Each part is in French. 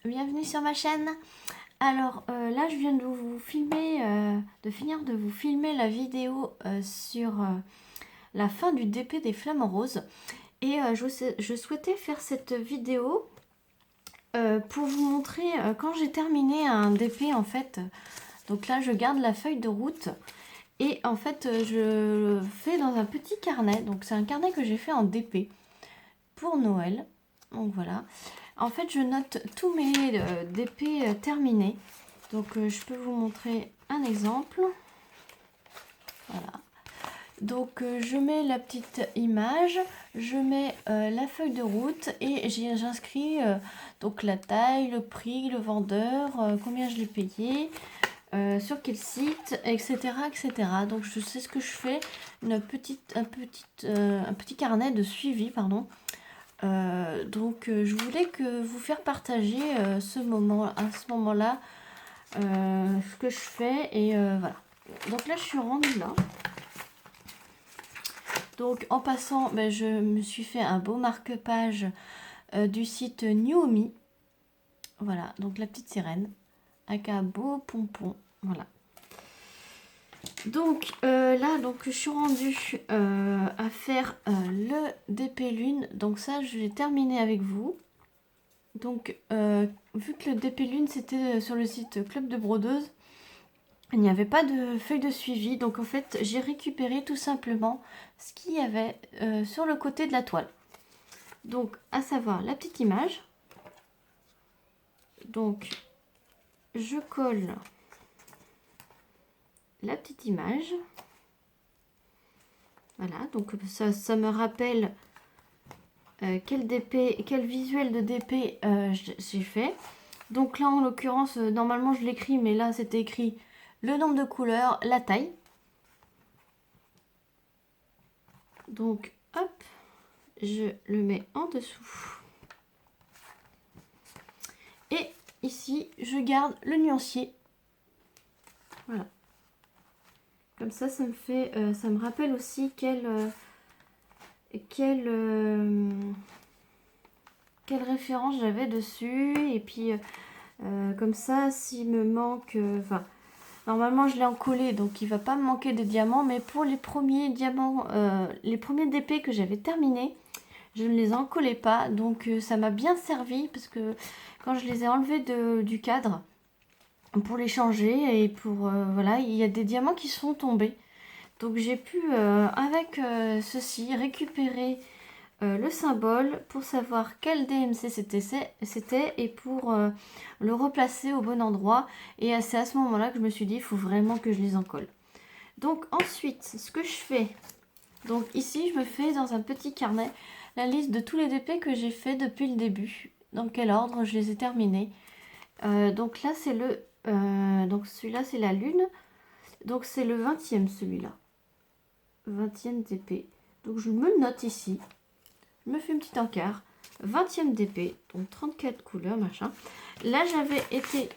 Bienvenue sur ma chaîne. Alors là je viens de vous filmer, de finir de vous filmer la vidéo sur la fin du DP des Flamants Roses. Et je souhaitais faire cette vidéo pour vous montrer quand j'ai terminé un DP en fait. Donc là je garde la feuille de route et en fait je fais dans un petit carnet. Donc c'est un carnet que j'ai fait en DP pour Noël. Donc voilà. En fait, je note tous mes DP terminés. Donc, je peux vous montrer un exemple. Voilà. Donc, je mets la petite image, je mets la feuille de route et j'inscris donc la taille, le prix, le vendeur, combien je l'ai payé, sur quel site, etc., etc. Donc, je sais ce que je fais, un petit carnet de suivi, pardon. Donc je voulais que vous faire partager à ce moment-là ce que je fais et voilà. Donc là je suis rendue là. Donc en passant, je me suis fait un beau marque-page du site Newmi. Voilà, donc la petite sirène avec un beau pompon. Voilà. Donc là, je suis rendue à faire le DP Lune. Donc ça, je l'ai terminé avec vous. Donc, vu que le DP Lune, c'était sur le site Club de Brodeuse, il n'y avait pas de feuille de suivi. Donc, en fait, j'ai récupéré tout simplement ce qu'il y avait sur le côté de la toile. Donc, à savoir la petite image. Donc, je colle la petite image. Voilà, donc ça me rappelle quel visuel de DP j'ai fait. Donc là, en l'occurrence, normalement je l'écris, mais là c'était écrit le nombre de couleurs, la taille. Donc hop, je le mets en dessous. Et ici, je garde le nuancier. Voilà. Comme ça me fait, ça me rappelle aussi quelle référence j'avais dessus. Et puis comme ça, s'il me manque, normalement je l'ai encollé, donc il va pas me manquer de diamants. Mais pour les premiers diamants, les premiers DP que j'avais terminés, je ne les encollais pas. Donc ça m'a bien servi parce que quand je les ai enlevés du cadre pour les changer et pour voilà, il y a des diamants qui sont tombés. Donc j'ai pu avec ceci récupérer le symbole pour savoir quel DMC c'était et pour le replacer au bon endroit. Et c'est à ce moment-là que je me suis dit, il faut vraiment que je les encolle. Donc ensuite, ce que je fais, donc ici, je me fais dans un petit carnet la liste de tous les DP que j'ai fait depuis le début. Dans quel ordre je les ai terminés. Donc là, c'est donc celui-là, c'est la lune. Donc c'est le 20e celui-là. 20e DP. Donc je me le note ici. Je me fais une petite encart. 20e DP, donc 34 couleurs, machin. Là, j'avais été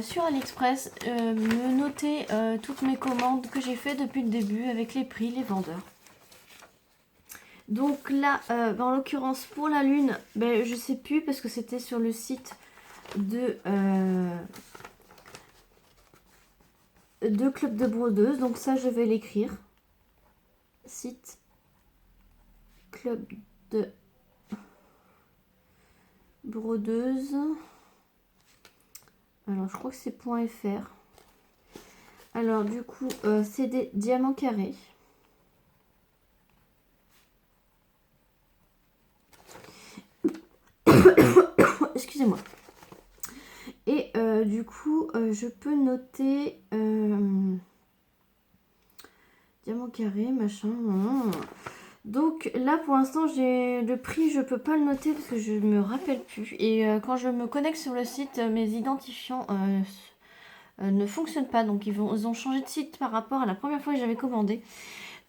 sur AliExpress me noter toutes mes commandes que j'ai fait depuis le début avec les prix, les vendeurs. Donc là, en l'occurrence pour la lune, je sais plus parce que c'était sur le site de Club de Brodeuse. Donc ça, je vais l'écrire. Site Club de Brodeuse. Alors, je crois que c'est .fr. Alors, du coup, c'est des diamants carrés. Excusez-moi. Et du coup, je peux noter diamant carré, machin. Donc là, pour l'instant, j'ai le prix, je peux pas le noter parce que je me rappelle plus. Et quand je me connecte sur le site, mes identifiants ne fonctionnent pas. Donc ils ont changé de site par rapport à la première fois que j'avais commandé.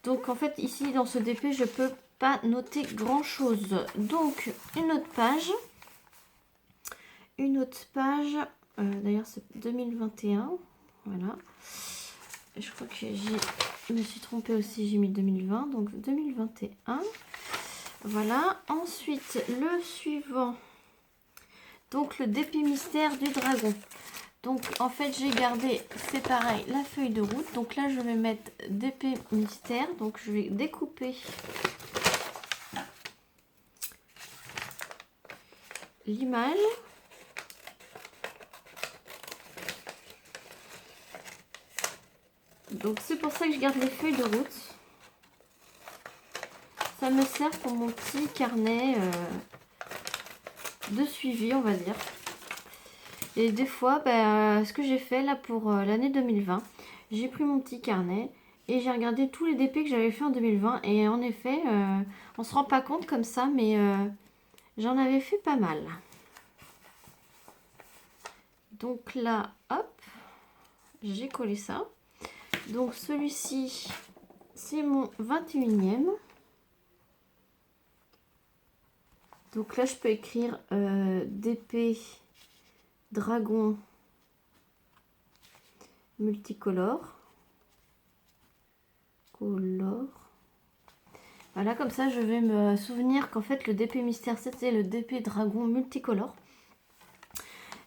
Donc en fait, ici, dans ce DP, je peux pas noter grand chose. Donc une autre page. D'ailleurs c'est 2021, voilà. Je crois que je me suis trompée aussi, j'ai mis 2020, donc 2021. Voilà, ensuite le suivant, Donc le DP mystère du dragon. Donc en fait j'ai gardé, c'est pareil, la feuille de route. Donc là je vais mettre DP mystère. Donc je vais découper l'image. Donc c'est pour ça que je garde les feuilles de route. Ça me sert pour mon petit carnet de suivi, on va dire. Et des fois, ce que j'ai fait là pour l'année 2020, j'ai pris mon petit carnet et j'ai regardé tous les DP que j'avais fait en 2020. Et en effet, on se rend pas compte comme ça, mais j'en avais fait pas mal. Donc là, hop, j'ai collé ça. Donc celui-ci, c'est mon 21e. Donc là, je peux écrire DP Dragon multicolore. Voilà, comme ça, je vais me souvenir qu'en fait, le DP mystère, c'était le DP Dragon multicolore.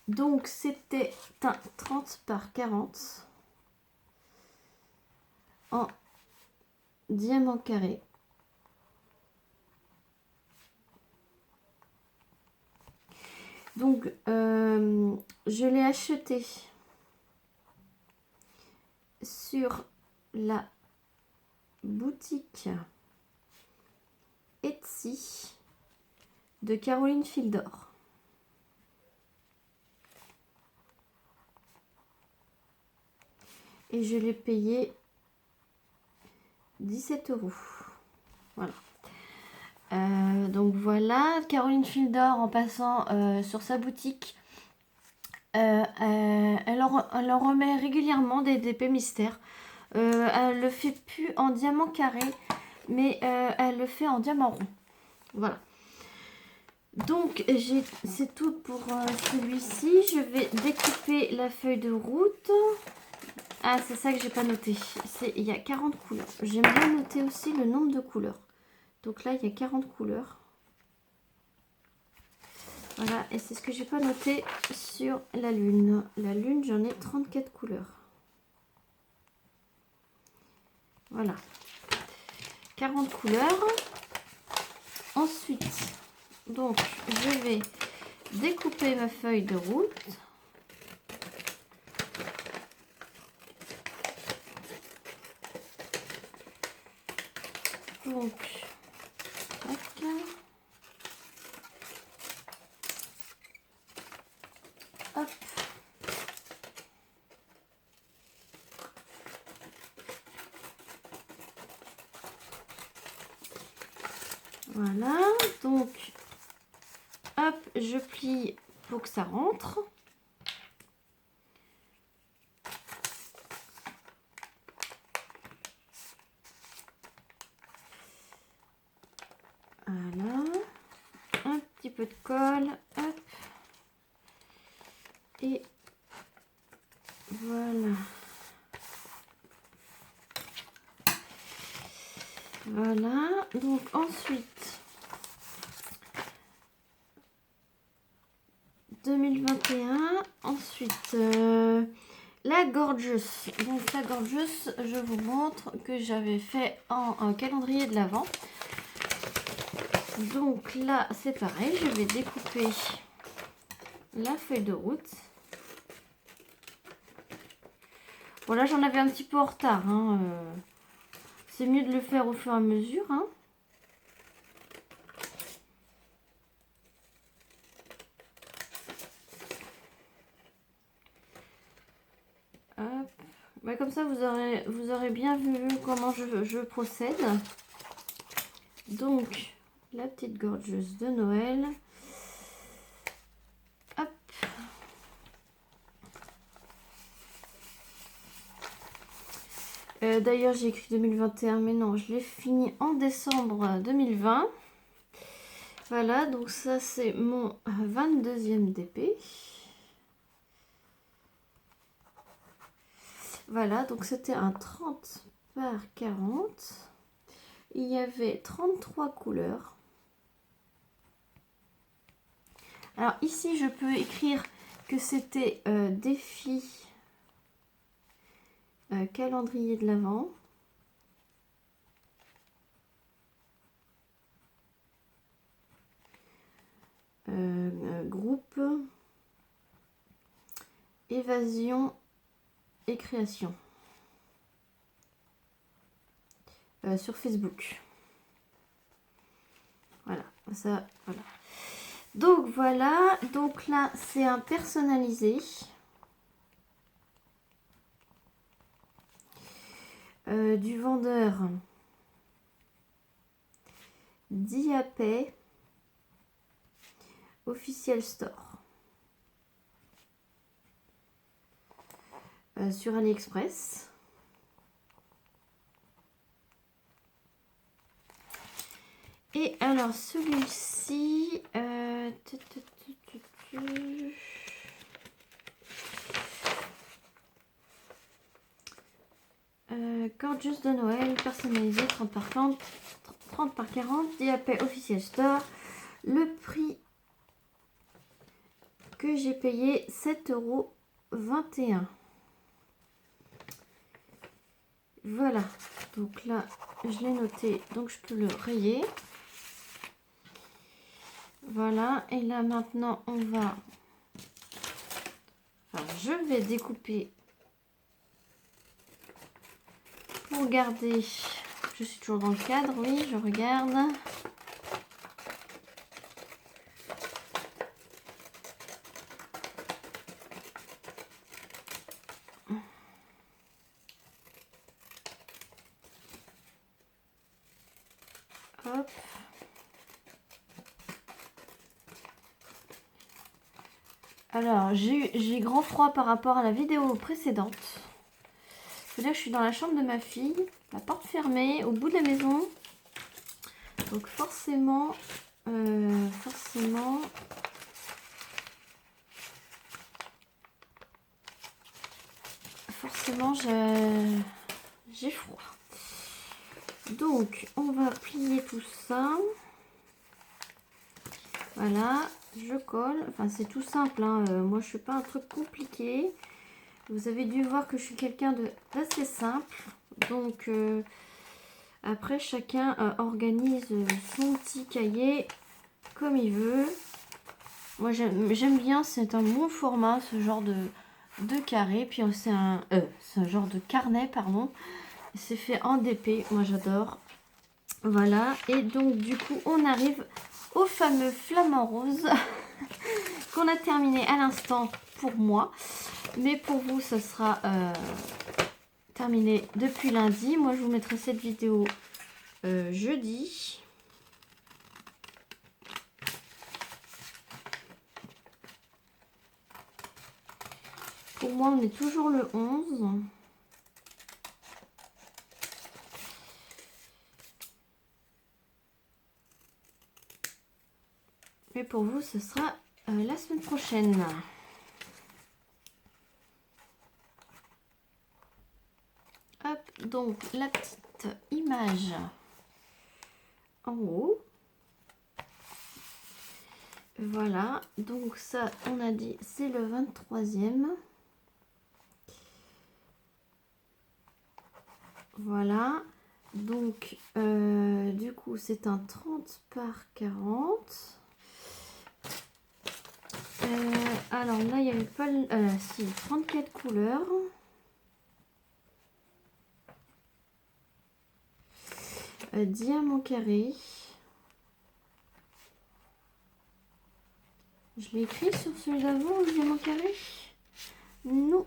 Donc, c'était un 30 par 40 en diamant carré. Donc, je l'ai acheté sur la boutique Etsy de Caroline Fildor. Et je l'ai payé 17 €. Voilà. Donc voilà, Caroline Fildor, en passant sur sa boutique, elle en remet régulièrement des DP mystères. Elle le fait plus en diamant carré, mais elle le fait en diamant rond. Voilà. Donc c'est tout pour celui-ci. Je vais découper la feuille de route. Ah, c'est ça que j'ai pas noté. Il y a 40 couleurs. J'aime bien noter aussi le nombre de couleurs. Donc là, il y a 40 couleurs. Voilà, et c'est ce que j'ai pas noté sur la lune. La lune, j'en ai 34 couleurs. Voilà. 40 couleurs. Ensuite, donc, je vais découper ma feuille de route. Donc, tac. Hop. Voilà, donc, hop, je plie pour que ça rentre. Voilà, un petit peu de colle, hop, et voilà. Voilà, donc ensuite, 2021, ensuite, la Gorgeous. Donc la Gorgeous, je vous montre que j'avais fait en calendrier de l'Avent. Donc là, c'est pareil, je vais découper la feuille de route. Bon là, j'en avais un petit peu en retard, hein, c'est mieux de le faire au fur et à mesure, hein. Hop. Bah, comme ça, vous aurez bien vu comment je procède. Donc, la petite gorgeuse de Noël. Hop. D'ailleurs, j'ai écrit 2021, mais non, je l'ai fini en décembre 2020. Voilà, donc ça, c'est mon 22e DP. Voilà, donc c'était un 30 par 40. Il y avait 33 couleurs. Alors ici, je peux écrire que c'était défi calendrier de l'Avent. Groupe évasion et création sur Facebook. Voilà, ça, voilà. Donc voilà, donc là c'est un personnalisé. Du vendeur Diapay Official Store sur AliExpress. Et alors celui-ci, Gorgeous de Noël, personnalisé 30 par 40, 30 par 40, Diapay Official Store. Le prix que j'ai payé 7,21 €. Voilà, donc là je l'ai noté, donc je peux le rayer. Voilà, et là maintenant on va, enfin, je vais découper pour garder, je suis toujours dans le cadre, oui, je regarde. Hop. Alors, j'ai grand froid par rapport à la vidéo précédente. Là, je suis dans la chambre de ma fille, la porte fermée, au bout de la maison. Donc forcément, j'ai froid. Donc, on va plier tout ça. Voilà, je colle. Enfin, c'est tout simple, hein. Moi, je ne fais pas un truc compliqué. Vous avez dû voir que je suis quelqu'un d'assez simple. Donc, après, chacun organise son petit cahier comme il veut. Moi, j'aime bien, c'est un bon format, ce genre de carré. Puis, c'est un genre de carnet, pardon. C'est fait en DP, moi j'adore. Voilà, et donc du coup, on arrive au fameux flamant rose qu'on a terminé à l'instant pour moi. Mais pour vous, ça sera terminé depuis lundi. Moi, je vous mettrai cette vidéo jeudi. Pour moi, on est toujours le 11. Mais pour vous, ce sera la semaine prochaine. Hop, donc la petite image en haut. Voilà, donc ça, on a dit, c'est le 23e. Voilà, donc du coup, c'est un 30 par 40. Alors là, il n'y avait pas... si, 34 couleurs. Diamant carré. Je l'ai écrit sur celui d'avant, le diamant carré? Non.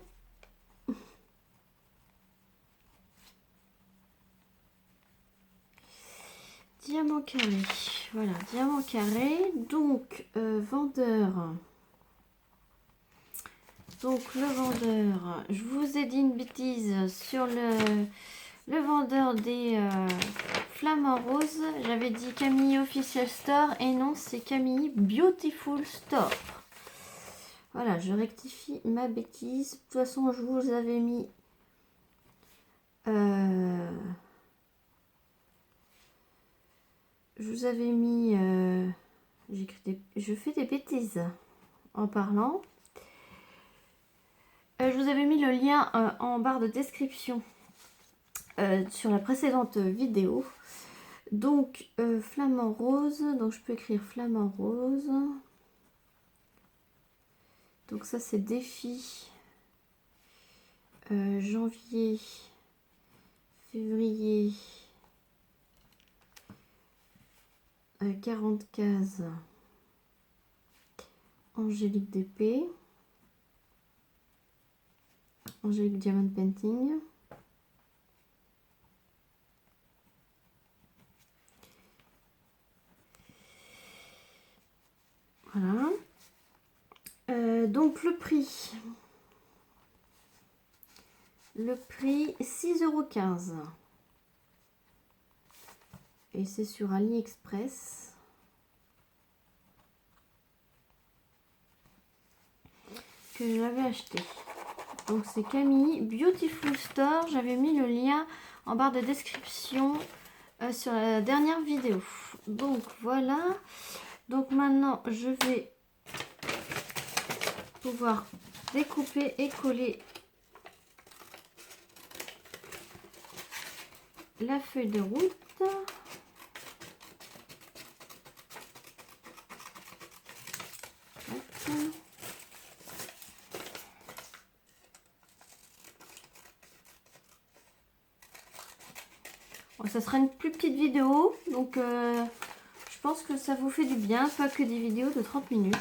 Diamant carré. Voilà, diamant carré. Donc, vendeur. Donc, le vendeur. Je vous ai dit une bêtise sur le vendeur des flamants roses. J'avais dit Camille Official Store. Et non, c'est Camille Beautiful Store. Voilà, je rectifie ma bêtise. De toute façon, je vous avais mis... je vous avais mis Je fais des bêtises en parlant. Je vous avais mis le lien en barre de description sur la précédente vidéo. Donc, flamant rose. Donc, je peux écrire flamant rose. Donc, ça, c'est défi. Janvier, février. 40 cases. Angélique d'épée. Angélique Diamond Painting. Voilà. Donc le prix. Le prix 6,15 €. Et c'est sur AliExpress. Que je l'avais acheté. Donc c'est Camille Beautiful Store. J'avais mis le lien en barre de description sur la dernière vidéo. Donc voilà. Donc maintenant je vais pouvoir découper et coller la feuille de route. Bon, ça sera une plus petite vidéo, donc je pense que ça vous fait du bien, pas que des vidéos de 30 minutes.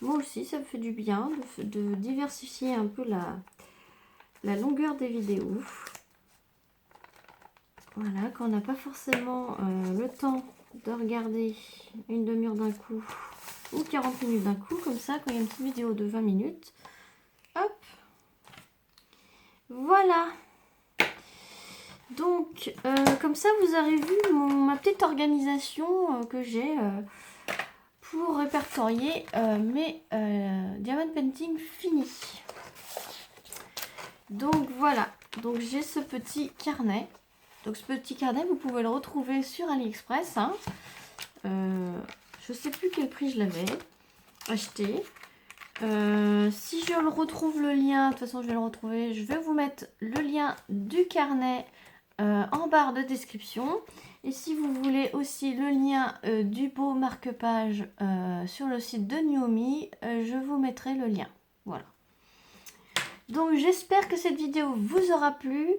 Moi aussi, ça me fait du bien de diversifier un peu la longueur des vidéos. Voilà, quand on n'a pas forcément le temps de regarder une demi-heure d'un coup ou 40 minutes d'un coup, comme ça, quand il y a une petite vidéo de 20 minutes. Hop. Voilà. Donc, comme ça, vous avez vu ma petite organisation que j'ai pour répertorier mes diamond painting finis. Donc, voilà. Donc, j'ai ce petit carnet. Donc, ce petit carnet, vous pouvez le retrouver sur AliExpress. Hein. Je ne sais plus quel prix je l'avais acheté. Si je le retrouve le lien, de toute façon, je vais le retrouver. Je vais vous mettre le lien du carnet en barre de description. Et si vous voulez aussi le lien du beau marque-page sur le site de Nuomi, je vous mettrai le lien. Voilà. Donc j'espère que cette vidéo vous aura plu.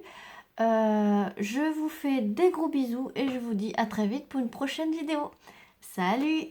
Je vous fais des gros bisous et je vous dis à très vite pour une prochaine vidéo. Salut!